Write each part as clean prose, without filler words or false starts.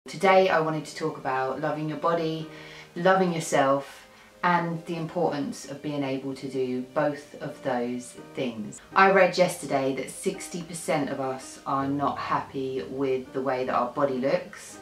Today I wanted to talk about loving your body, loving yourself, and the importance of being able to do both of those things. I read yesterday that 60% of us are not happy with the way that our body looks.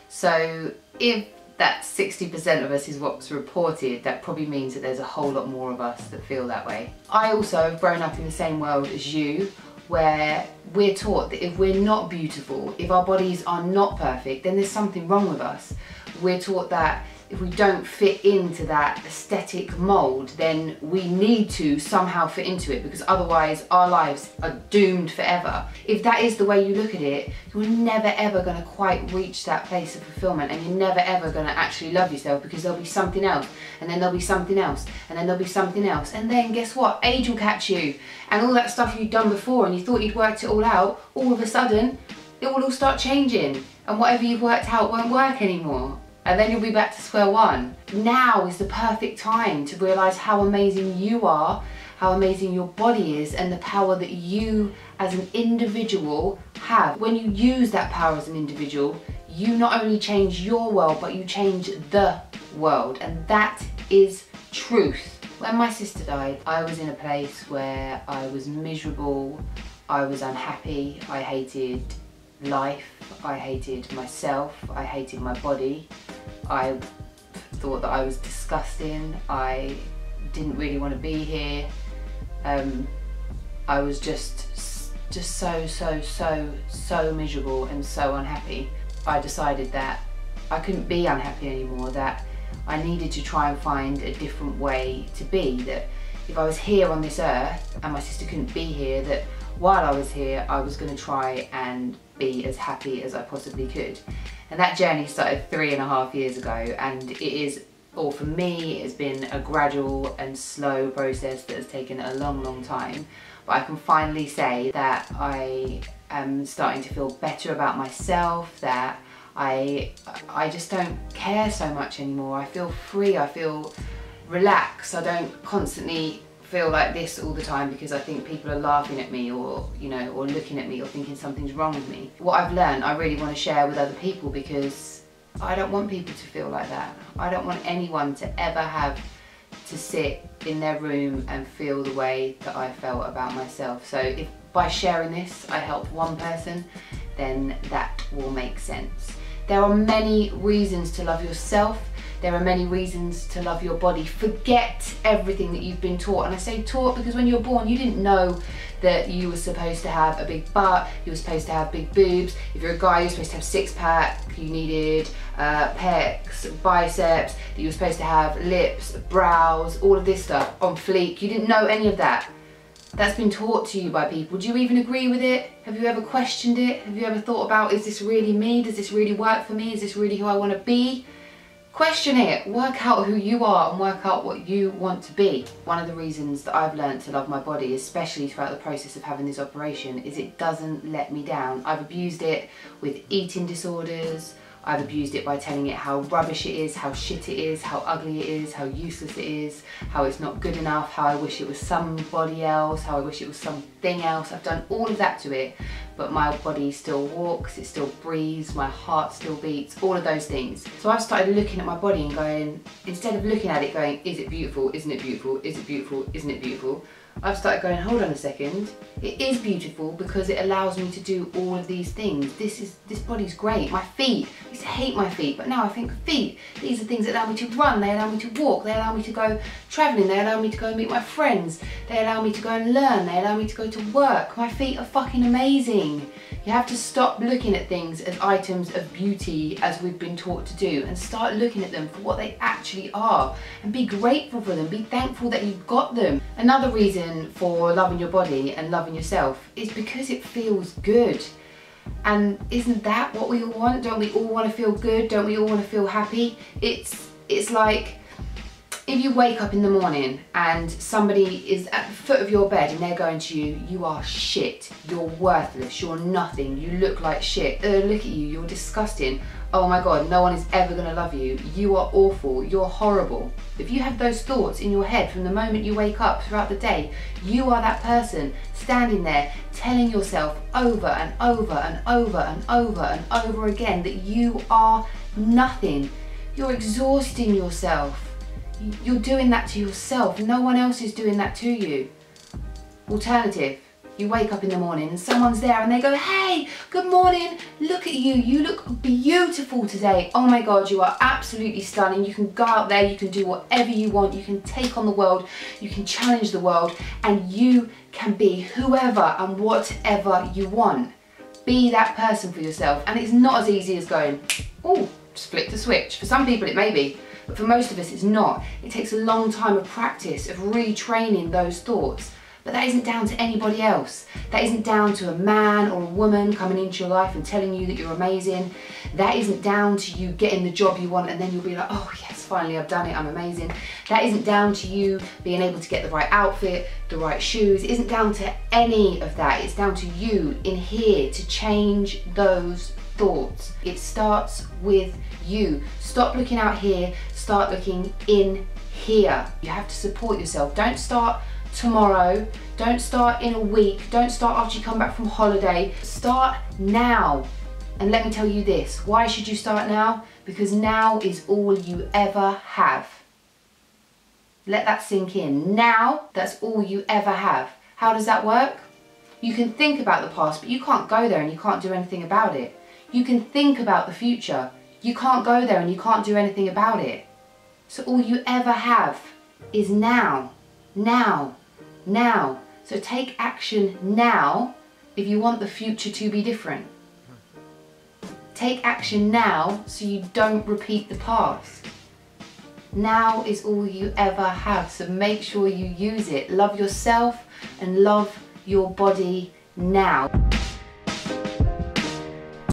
So if that 60% of us is what's reported, that probably means that there's a whole lot more of us that feel that way. I also have grown up in the same world as you, where we're taught that if we're not beautiful, if our bodies are not perfect, then there's something wrong with us. We're taught that if we don't fit into that aesthetic mould, then we need to somehow fit into it, because otherwise our lives are doomed forever. If that is the way you look at it, you're never ever going to quite reach that place of fulfillment, and you're never ever going to actually love yourself, because there'll be something else, and then there'll be something else, and then there'll be something else, and then guess what? Age will catch you, and all that stuff you've done before and you thought you'd worked it all out, all of a sudden it will all start changing, and whatever you've worked out won't work anymore. And then you'll be back to square one. Now is the perfect time to realise how amazing you are, how amazing your body is, and the power that you as an individual have. When you use that power as an individual, you not only change your world, but you change the world. And that is truth. When my sister died, I was in a place where I was miserable, I was unhappy, I hated life, I hated myself, I hated my body. I thought that I was disgusting, I didn't really want to be here. I was just so miserable and so unhappy. I decided that I couldn't be unhappy anymore, that I needed to try and find a different way to be, that if I was here on this earth and my sister couldn't be here, that while I was here I was going to try and be as happy as I possibly could. And that journey started 3.5 years ago, and it is, or for me, it has been a gradual and slow process that has taken a long time. But I can finally say that I am starting to feel better about myself, that I just don't care so much anymore. I feel free, I feel relaxed, I don't constantly feel like this all the time because I think people are laughing at me, or or looking at me, or thinking something's wrong with me. What I've learned I really want to share with other people, because I don't want people to feel like that. I don't want anyone to ever have to sit in their room and feel the way that I felt about myself. So if by sharing this I help one person, then that will make sense. There are many reasons to love yourself. There are many reasons to love your body. Forget everything that you've been taught. And I say taught because when you were born, you didn't know that you were supposed to have a big butt, you were supposed to have big boobs. If you're a guy, you're supposed to have six-pack, you needed pecs, biceps, that you were supposed to have lips, brows, all of this stuff on fleek. You didn't know any of that. That's been taught to you by people. Do you even agree with it? Have you ever questioned it? Have you ever thought about, is this really me? Does this really work for me? Is this really who I want to be? Question it, work out who you are and work out what you want to be. One of the reasons that I've learned to love my body, especially throughout the process of having this operation, is it doesn't let me down. I've abused it with eating disorders, I've abused it by telling it how rubbish it is, how shit it is, how ugly it is, how useless it is, how it's not good enough, how I wish it was somebody else, how I wish it was something else. I've done all of that to it, but my body still walks, it still breathes, my heart still beats, all of those things. So I've started looking at my body and going, instead of looking at it going, is it beautiful, isn't it beautiful, is it beautiful, isn't it beautiful? I've started going, hold on a second, it is beautiful because it allows me to do all of these things. This body's great. My feet, I used to hate my feet, but now I think feet, these are things that allow me to run, they allow me to walk, they allow me to go travelling, they allow me to go and meet my friends, they allow me to go and learn, they allow me to go to work. My feet are fucking amazing. You have to stop looking at things as items of beauty as we've been taught to do, and start looking at them for what they actually are, and be grateful for them, be thankful that you've got them. Another reason for loving your body and loving yourself is because it feels good. And isn't that what we all want? Don't we all want to feel good? Don't we all want to feel happy? It's like, if you wake up in the morning and somebody is at the foot of your bed and they're going to you, you are shit, you're worthless, you're nothing, you look like shit, look at you, you're disgusting. oh my God, no one is ever gonna love you. You are awful, you're horrible. If you have those thoughts in your head from the moment you wake up throughout the day, you are that person standing there telling yourself over and over and over and over and over again that you are nothing. You're exhausting yourself. You're doing that to yourself. No one else is doing that to you. Alternative, you wake up in the morning and someone's there and they go, hey, good morning, look at you, you look beautiful today. Oh my God, you are absolutely stunning. You can go out there, you can do whatever you want, you can take on the world, you can challenge the world, and you can be whoever and whatever you want. Be that person for yourself. And it's not as easy as going, oh, just flick the switch. For some people it may be, but for most of us it's not. It takes a long time of practice, of retraining those thoughts. But that isn't down to anybody else. That isn't down to a man or a woman coming into your life and telling you that you're amazing. That isn't down to you getting the job you want and then you'll be like, oh yes, finally I've done it, I'm amazing. That isn't down to you being able to get the right outfit, the right shoes. It isn't down to any of that. It's down to you in here to change those thoughts. It starts with you. Stop looking out here, start looking in here. You have to support yourself. Don't start tomorrow, don't start in a week, don't start after you come back from holiday. Start now. And let me tell you this, why should you start now? Because now is all you ever have. Let that sink in. Now, that's all you ever have. How does that work? You can think about the past, but you can't go there and you can't do anything about it. You can think about the future. You can't go there and you can't do anything about it. So all you ever have is now. Now. Now. So take action now if you want the future to be different. Take action now so you don't repeat the past. Now is all you ever have, so make sure you use it. Love yourself and love your body now.